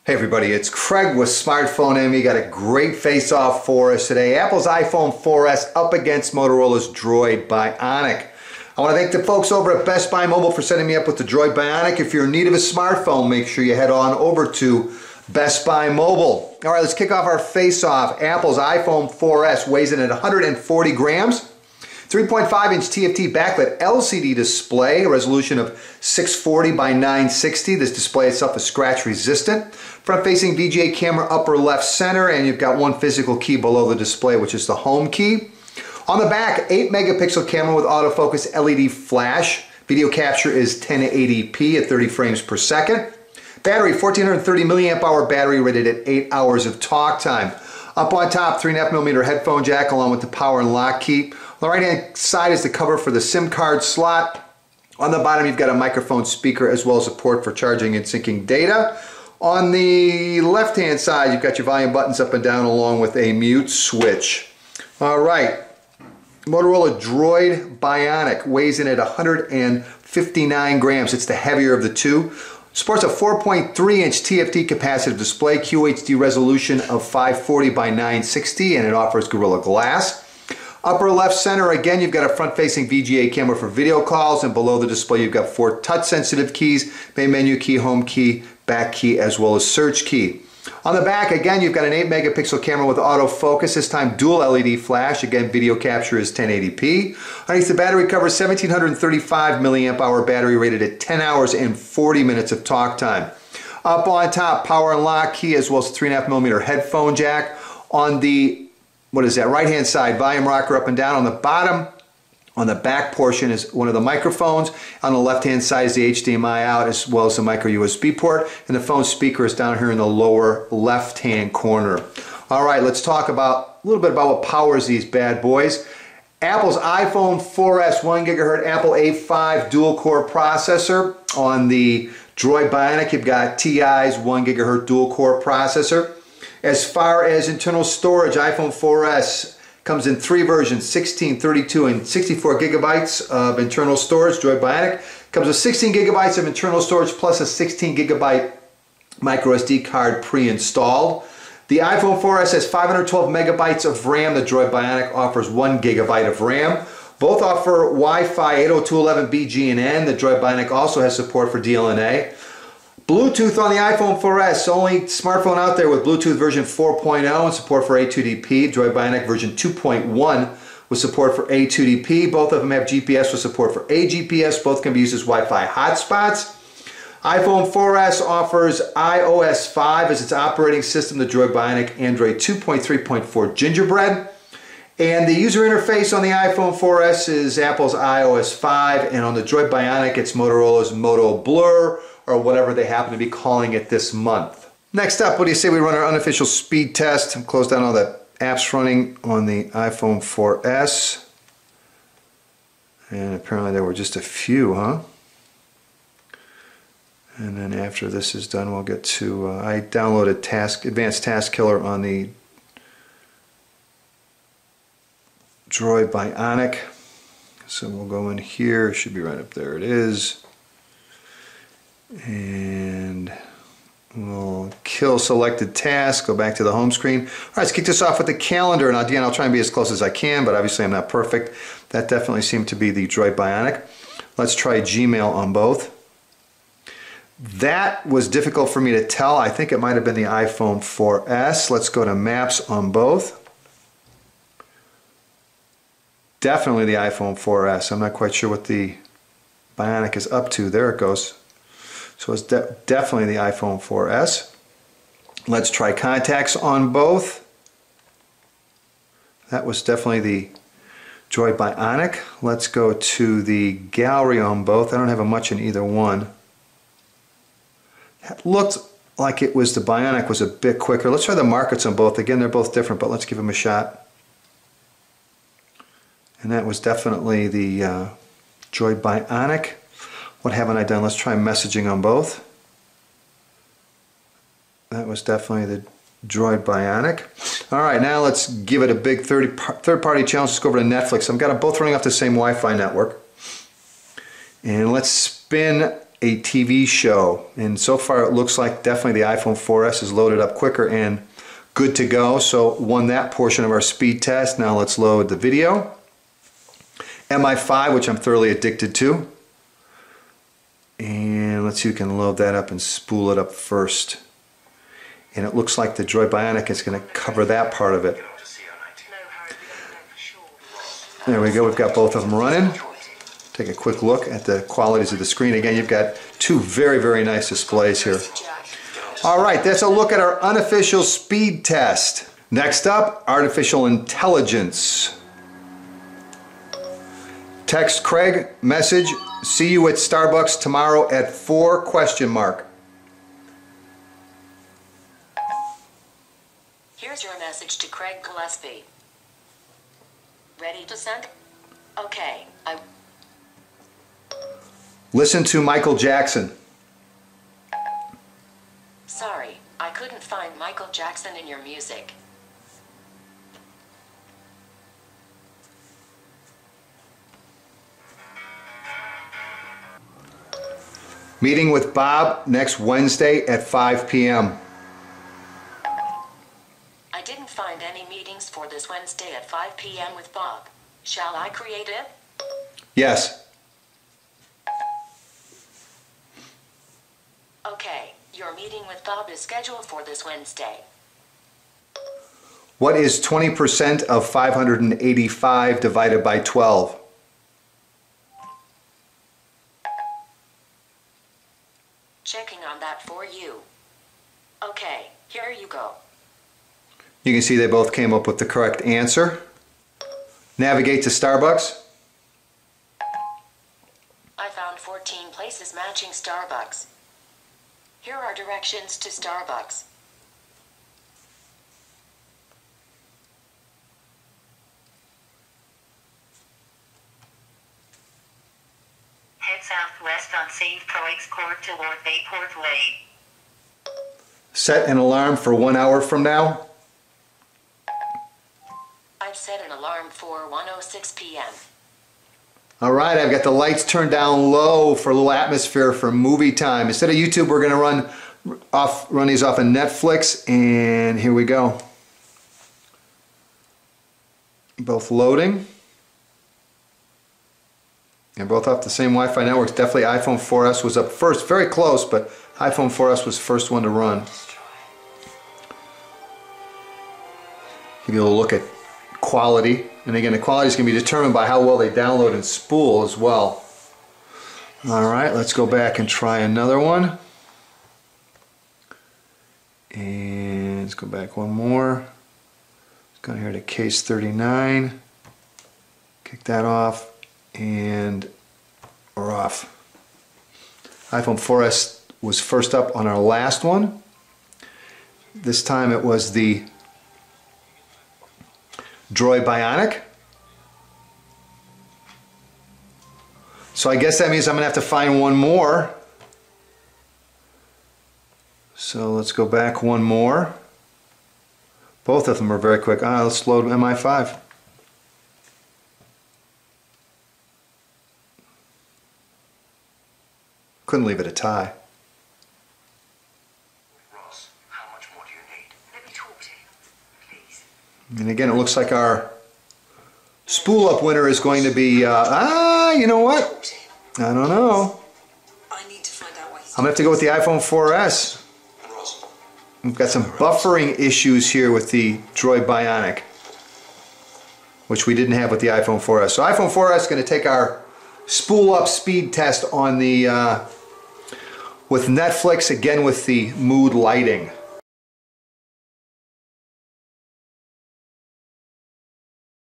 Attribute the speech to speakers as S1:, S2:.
S1: Hey everybody, it's Craig with Smartphone Enemy. Got a great face-off for us today. Apple's iPhone 4S up against Motorola's Droid Bionic. I want to thank the folks over at Best Buy Mobile for setting me up with the Droid Bionic. If you're in need of a smartphone, make sure you head on over to Best Buy Mobile. All right, let's kick off our face-off. Apple's iPhone 4S weighs in at 140 grams. 3.5-inch TFT backlit LCD display, a resolution of 640 by 960. This display itself is scratch resistant. Front-facing VGA camera upper left center, and you've got one physical key below the display, which is the home key. On the back, 8-megapixel camera with autofocus LED flash. Video capture is 1080p at 30 frames per second. Battery, 1430 milliamp hour battery rated at 8 hours of talk time. Up on top, 3.5mm headphone jack along with the power and lock key. On the right-hand side is the cover for the SIM card slot. On the bottom, you've got a microphone speaker as well as a port for charging and syncing data. On the left-hand side, you've got your volume buttons up and down along with a mute switch. All right, Motorola Droid Bionic weighs in at 159 grams. It's the heavier of the two. Sports a 4.3-inch TFT capacitive display, QHD resolution of 540 by 960, and it offers Gorilla Glass. Upper left center, again, you've got a front-facing VGA camera for video calls, and below the display you've got 4 touch-sensitive keys, main menu key, home key, back key, as well as search key. On the back, again, you've got an 8-megapixel camera with autofocus, this time dual LED flash. Again, video capture is 1080p. Underneath the battery cover, 1735 milliamp hour battery rated at 10 hours and 40 minutes of talk time. Up on top, power and lock key, as well as 3.5mm headphone jack. On the right-hand side, volume rocker up and down. On the bottom, on the back portion, is one of the microphones. On the left-hand side is the HDMI out, as well as the micro USB port. And the phone speaker is down here in the lower left-hand corner. All right, let's talk a little bit about what powers these bad boys. Apple's iPhone 4S 1 GHz Apple A5 dual-core processor. On the Droid Bionic, you've got TI's 1 GHz dual-core processor. As far as internal storage, iPhone 4S comes in 3 versions, 16, 32, and 64 gigabytes of internal storage. Droid Bionic comes with 16 gigabytes of internal storage plus a 16 gigabyte micro SD card pre-installed. The iPhone 4S has 512 megabytes of RAM. The Droid Bionic offers 1 gigabyte of RAM. Both offer Wi-Fi 802.11b/G/N. The Droid Bionic also has support for DLNA. Bluetooth on the iPhone 4S, only smartphone out there with Bluetooth version 4.0 and support for A2DP. Droid Bionic version 2.1 with support for A2DP. Both of them have GPS with support for AGPS. Both can be used as Wi-Fi hotspots. iPhone 4S offers iOS 5 as its operating system. The Droid Bionic Android 2.3.4 Gingerbread. And the user interface on the iPhone 4S is Apple's iOS 5, and on the Droid Bionic it's Motorola's Moto Blur, or whatever they happen to be calling it this month. Next up, what do you say we run our unofficial speed test and close down all the apps running on the iPhone 4S. And apparently there were just a few, huh? And then after this is done, we'll get to, I downloaded Advanced Task Killer on the Droid Bionic. So we'll go in here, it should be right up there, it is. And we'll kill selected task, go back to the home screen. All right, let's kick this off with the calendar. And again, I'll try and be as close as I can, but obviously I'm not perfect. That definitely seemed to be the Droid Bionic. Let's try Gmail on both. That was difficult for me to tell. I think it might have been the iPhone 4S. Let's go to Maps on both. Definitely the iPhone 4S. I'm not quite sure what the Bionic is up to. There it goes. So it's definitely the iPhone 4S. Let's try contacts on both. That was definitely the Droid Bionic. Let's go to the gallery on both. I don't have a much in either one. That looked like it was the Bionic was a bit quicker. Let's try the markets on both. Again, they're both different, but let's give them a shot. And that was definitely the Droid Bionic. What haven't I done? Let's try messaging on both. That was definitely the Droid Bionic. All right, now let's give it a big third-party challenge. Let's go over to Netflix. I've got them both running off the same Wi-Fi network. And let's spin a TV show. And so far it looks like definitely the iPhone 4S is loaded up quicker and good to go. So won that portion of our speed test. Now let's load the video. MI5, which I'm thoroughly addicted to. And let's see if we can load that up and spool it up first. And it looks like the Droid Bionic is going to cover that part of it. There we go, we've got both of them running. Take a quick look at the qualities of the screen. Again, you've got two very, very nice displays here. All right, that's a look at our unofficial speed test. Next up, artificial intelligence. Text Craig, message, see you at Starbucks tomorrow at 4 ?
S2: Here's your message to Craig Gillespie. Ready to send? Okay,
S1: Listen to Michael Jackson.
S2: Sorry, I couldn't find Michael Jackson in your music.
S1: Meeting with Bob next Wednesday at 5 p.m.
S2: I didn't find any meetings for this Wednesday at 5 p.m. with Bob. Shall I create it?
S1: Yes.
S2: Okay, your meeting with Bob is scheduled for this Wednesday.
S1: What is 20% of 585 divided by 12?
S2: Checking on that for you. Okay, here you go.
S1: You can see they both came up with the correct answer. Navigate to Starbucks.
S2: I found 14 places matching Starbucks. Here are directions to Starbucks. Head southwest on St. Croix Court toward Bayport Way.
S1: Set an alarm for 1 hour from now.
S2: I've set an alarm for 1:06 p.m.
S1: All right, I've got the lights turned down low for a little atmosphere for movie time. Instead of YouTube, we're going to run these off of Netflix, and here we go. Both loading. And both off the same Wi-Fi networks. Definitely iPhone 4S was up first. Very close, but iPhone 4S was the first one to run. Give you a little look at quality. And again, the quality is going to be determined by how well they download and spool as well. All right, let's go back and try another one. And let's go back one more. Let's go here to case 39. Kick that off. And we're off. iPhone 4S was first up on our last one. This time it was the Droid Bionic. So I guess that means I'm going to have to find one more. So let's go back one more. Both of them are very quick. Let's load MI5. Couldn't leave it a tie.
S2: Ross, how much more do you need? Let me talk to him, please.
S1: And again, it looks like our spool up winner is going to be, you know what? I don't know.
S2: I need to find out why he's...
S1: I'm going to have to go with the iPhone 4S. We've got some buffering issues here with the Droid Bionic, which we didn't have with the iPhone 4S. So iPhone 4S is going to take our spool up speed test on the with Netflix, again with the mood lighting.